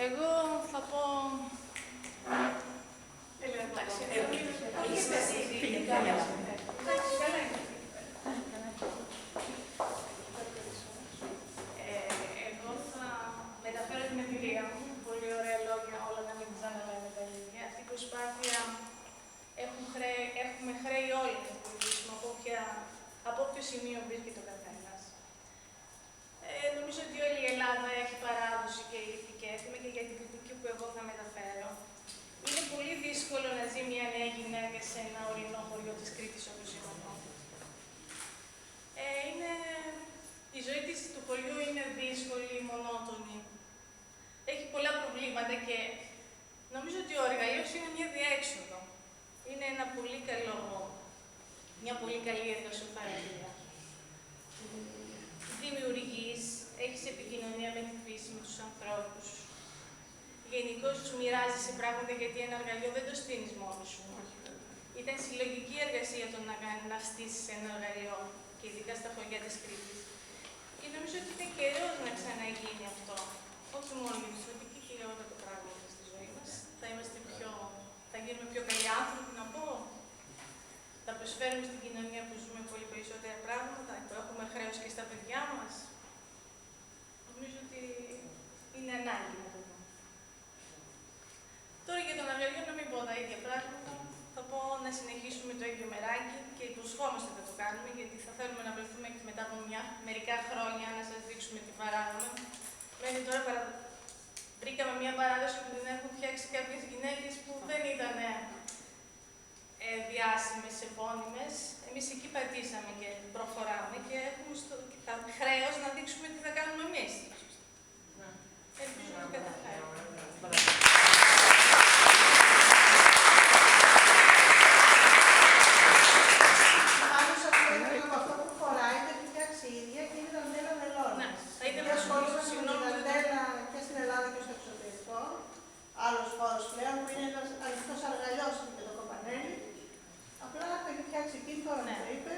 Εγώ θα πω... Εντάξει, εγώ θα μεταφέρω την εμπειρία μου. Πολύ ωραία λόγια, όλα να μην ξαναλέμε τα ίδια. Αυτή η προσπάθεια έχουμε χρέη όλοι να βοηθήσουμε από όποιο σημείο βρίσκεται ο καθένας. Νομίζω ότι όλη η Ελλάδα έχει παράδοση και ήθη και έθιμα και για την κριτική που εγώ θα μεταφέρω. Είναι πολύ δύσκολο να ζει μια νέα γυναίκα σε ένα ορεινό χωριό της Κρήτης όπως είμαι εγώ. Η ζωή του χωριού είναι δύσκολη, μονότονη. Έχει πολλά προβλήματα και νομίζω ότι ο εργαλείος είναι μια διέξοδο. Είναι μια πολύ καλή εργασιοπαραγωγία. Δημιουργείς, έχεις επικοινωνία με τη φύση, με τους ανθρώπους. Γενικώς τους μοιράζεσαι πράγματα γιατί ένα εργαλείο δεν το στείνεις μόνος σου. Ήταν συλλογική εργασία το να στήσεις ένα εργαλείο, και ειδικά στα χωριά της Κρήτης. Και νομίζω ότι είναι καιρός να ξαναγίνει αυτό. Όχι μόνο για τη σωτική κυριότητα το πράγμα στη ζωή μας. Θα γίνουμε πιο καλοί άνθρωποι, να πω. Θα προσφέρουμε στην κοινωνία που ζούμε πολύ περισσότερα πράγματα, που έχουμε χρέος και στα παιδιά μας. Νομίζω ότι είναι ανάγκη να το δούμε. Τώρα για τον εργαλείο να μην πω τα ίδια πράγματα. Θα πω να συνεχίσουμε το ίδιο μεράκι και υποσχόμαστε να το κάνουμε, γιατί θα θέλουμε να βρεθούμε και μετά από μερικά χρόνια να σας δείξουμε τι παράδομα. Μέχρι τώρα βρήκαμε μια παράδοση που την έχουν φτιάξει κάποιες γυναίκες που δεν ήταν διάσημες, επώνυμες. Εμείς εκεί πατήσαμε και προχωράμε και έχουμε χρέος να δείξουμε τι θα κάνουμε εμείς. Ελπίζω να το καταφέρουμε. Αυτό που φοράει το έχει φτιάξει η ίδια και είναι δαντέλα μελώνας. Και στην Ελλάδα και στο εξωτερικό. Άλλος χώρος πλέον που είναι ένας ανοιχτός αργαλιός και το κομπανέλι. Απλά το έχει φτιάξει εκεί, τώρα το είπε.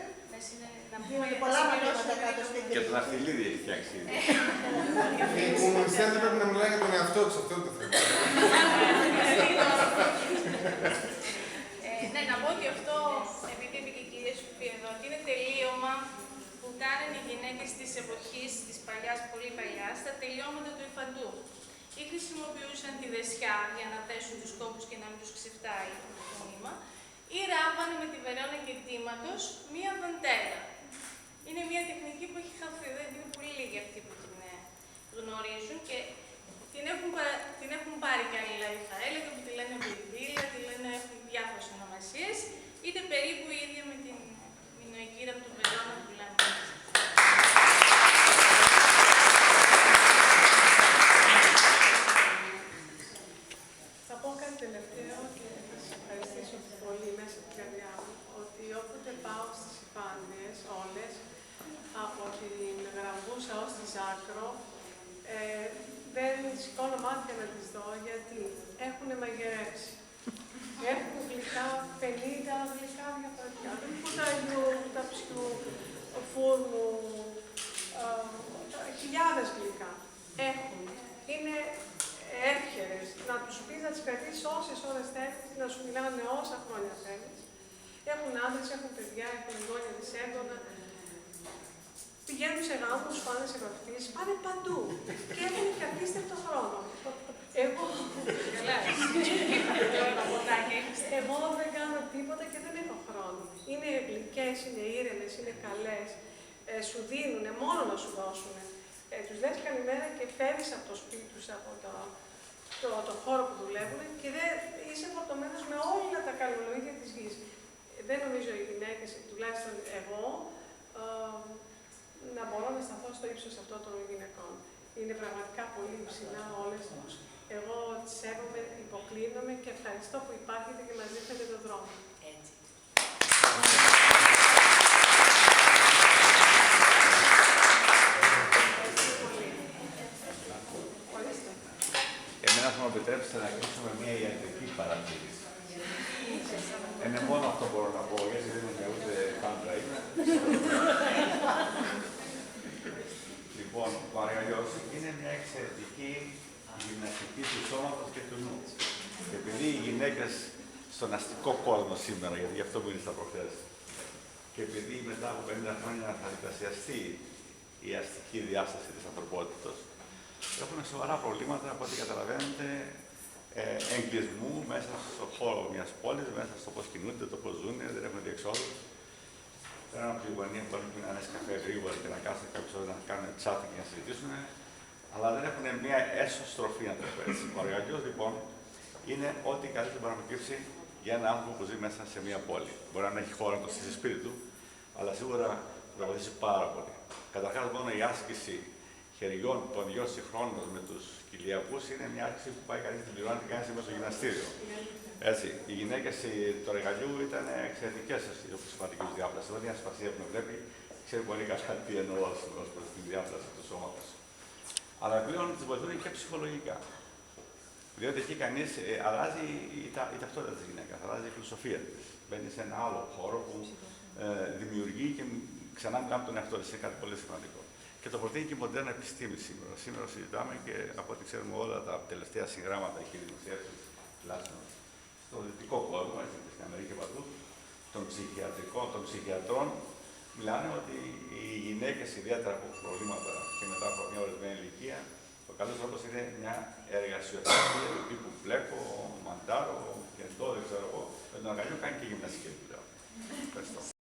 Είναι πολλά πράγματα κάτω στην Και τον Αχτυλίδη έχει φτιάξει ήδη. Οι κομμουνιστές δεν πρέπει να μιλάνε για τον εαυτό τους, αυτό είναι το θέμα. Ναι, να πω ότι αυτό, επειδή είπε και η κυρία Σοφία εδώ, ότι είναι τελείωμα που κάνουν οι γυναίκες της εποχής, της παλιάς, πολύ παλιάς, τα τελειώματα του υφαντού. Ή χρησιμοποιούσαν τη δεσιά για να θέσουν τους κόπους και να μην τους ξεφτάει το νήμα, ή ράβανε με τη βερόνα κεντήματος μία δαντέλα. Είναι μια τεχνική που έχει χαθεί, δεν είναι πολύ λίγοι αυτοί που την γνωρίζουν και την έχουν πάρει και άλλοι λαοί, θα έλεγα, που τη λένε Βιλβίλα, τη λένε, έχουν διάφορες ονομασίες, είτε περίπου η ίδια με την μινοϊκύρα του βελόνα που λέμε. Θα πω κάτι τελευταίο και θα σας ευχαριστήσω πολύ μέσα από την καρδιά μου, ότι όποτε πάω στις Ιφάνιες όλες, από την Γραμβούσα ως τη Ζάκρο, δεν σηκώνω μάτια να τις δω, γιατί έχουν μαγειρέψει. Έχουν γλυκά, 50 γλυκά διαφορετικά. Δεν είναι κουταλιού, ταψιού, φούρνου, χιλιάδες γλυκά. Έχουν. Είναι εύχερες. Να τους πεις να τις κρατήσεις όσες ώρες θέλεις, να σου μιλάνε όσα χρόνια θέλεις. Έχουν άντρες, έχουν παιδιά, έχουν εγγόνια δυσέγγωνα. Πηγαίνουν σε γάμους, πάνε σε βαφτίσεις, πάνε παντού. Και έχουν και απίστευτο χρόνο. Εγώ δεν κάνω τίποτα και δεν έχω χρόνο. Είναι γλυκές, είναι ήρεμες, είναι καλές. Σου δίνουν, μόνο να σου δώσουν. Τους λες καλημέρα και φεύγεις από το σπίτι τους, από το χώρο που δουλεύουν και είσαι φορτωμένος με όλα τα καλολογία της γης. Δεν νομίζω οι γυναίκες, τουλάχιστον εγώ, να μπορώ να σταθώ στο ύψος αυτών των γυναικών. Είναι πραγματικά πολύ ψηλά όλες τους. Εγώ τις σέβομαι, υποκλίνομαι και ευχαριστώ που υπάρχετε και μας δείχνετε τον δρόμο. Έτσι. Εμένα θα μου επιτρέψετε να κλείσω με μια ιατρική παρατήρηση. Είναι μόνο αυτό που μπορώ να πω, γιατί δεν είμαι ούτε πάντρα είμαι. Λοιπόν, ο αργαλιός είναι μια εξαιρετική γυμναστική του σώματος και του νου. Και επειδή οι γυναίκες στον αστικό κόσμο σήμερα, γιατί γι' αυτό μίλησα προχθές, και επειδή μετά από 50 χρόνια θα διπλασιαστεί η αστική διάσταση της ανθρωπότητας, έχουν σοβαρά προβλήματα, από ό,τι καταλαβαίνετε, εγκλισμού μέσα στο χώρο μιας πόλης, μέσα στο πώς κινούνται, το πώς ζουν, δεν έχουν διεξόδου. Πέραν από τη γωνία μπορεί να είναι καφέ γρήγορα και να κάθονται κάποιες ώρες να κάνουν chatting και να συζητήσουν, αλλά δεν έχουν μια έσωστροφή, να το πω έτσι. Ο εργαλειός λοιπόν είναι ό,τι καλύτερο μπορεί να προκύψει για έναν άνθρωπο που ζει μέσα σε μια πόλη. Μπορεί να έχει χώρο να το στήσει σπίτι του, αλλά σίγουρα θα βοηθήσει πάρα πολύ. Καταρχάς, μόνο η άσκηση χεριών, ποντιών συγχρόνως με τους κοιλιακούς είναι μια άσκηση που πάει κανείς την πληρώνει και κάνει μέσα στο γυμναστήριο. Έτσι, οι γυναίκες του εργαλείου ήταν εξαιρετικές όπως σωματικούς διάπλαση. Όταν η ασπασία που με βλέπει, ξέρει πολύ καλά τι εννοώ ως προς την διάπλαση του σώματος. Αλλά πλέον τις βοηθούν και ψυχολογικά. Διότι εκεί κανείς αλλάζει η ταυτότητα της γυναίκας, αλλάζει η φιλοσοφία της. Μπαίνει σε ένα άλλο χώρο που δημιουργεί και ξανά κάνει τον εαυτό της. Είναι κάτι πολύ σημαντικό. Και το προτείνει και η μοντέρνα επιστήμη σήμερα. Σήμερα συζητάμε και από ό,τι ξέρουμε όλα τα τελευταία συγγράμματα και δημοσιεύσεις τουλάχιστον στο δυτικό κόσμο, έτσι και στην Αμερική και παντού, των ψυχιατρών, μιλάνε ότι οι γυναίκες, ιδιαίτερα που έχουν προβλήματα και μετά από μια ορισμένη ηλικία, ο καλός τρόπος είναι μια εργασιοθεραπεία του τύπου μπλέκο, μαντάρο, κεντό, δεν ξέρω εγώ, με τον αγκαλιό κάνει και γυμναστική δουλειά. Ευχαριστώ.